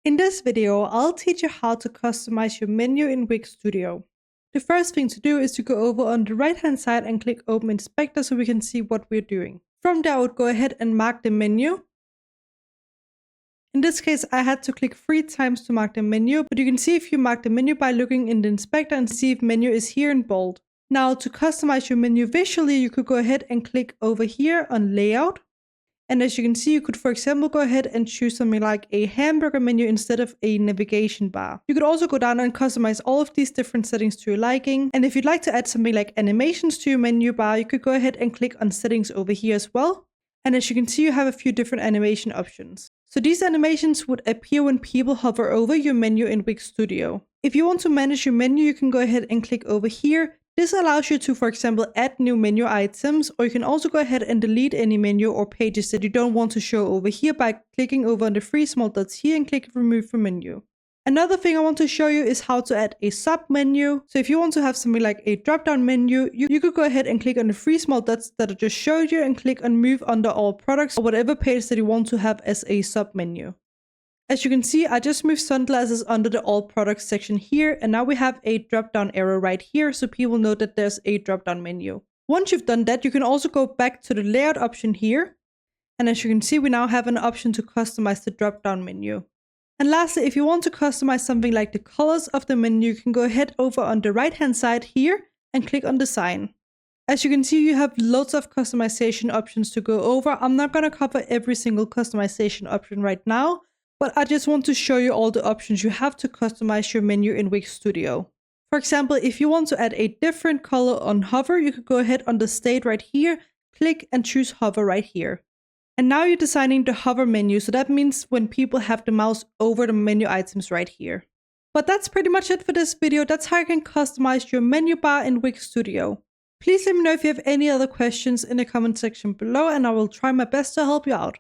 In this video, I'll teach you how to customize your menu in Wix Studio. The first thing to do is to go over on the right hand side and click Open Inspector so we can see what we're doing. From there, I would go ahead and mark the menu. In this case, I had to click 3 times to mark the menu, but you can see if you mark the menu by looking in the inspector and see if menu is here in bold. Now, to customize your menu visually, you could go ahead and click over here on Layout. And as you can see, you could, for example, go ahead and choose something like a hamburger menu instead of a navigation bar. You could also go down and customize all of these different settings to your liking. And if you'd like to add something like animations to your menu bar, you could go ahead and click on settings over here as well. And as you can see, you have a few different animation options. So these animations would appear when people hover over your menu in Wix Studio. If you want to manage your menu, you can go ahead and click over here. This allows you to, for example, add new menu items, or you can also go ahead and delete any menu or pages that you don't want to show over here by clicking over on the 3 small dots here and click Remove from Menu. Another thing I want to show you is how to add a sub-menu. So if you want to have something like a drop-down menu, you could go ahead and click on the 3 small dots that I just showed you and click on Move under All Products or whatever page that you want to have as a sub-menu. As you can see, I just moved sunglasses under the All Products section here, and now we have a drop-down arrow right here so people know that there's a drop-down menu. Once you've done that, you can also go back to the layout option here. And as you can see, we now have an option to customize the drop-down menu. And lastly, if you want to customize something like the colors of the menu, you can go ahead over on the right-hand side here and click on Design. As you can see, you have loads of customization options to go over. I'm not going to cover every single customization option right now, but I just want to show you all the options you have to customize your menu in Wix Studio. For example, if you want to add a different color on hover, you could go ahead on the state right here, click and choose hover right here. And now you're designing the hover menu, so that means when people have the mouse over the menu items right here. But that's pretty much it for this video. That's how you can customize your menu bar in Wix Studio. Please let me know if you have any other questions in the comment section below, and I will try my best to help you out.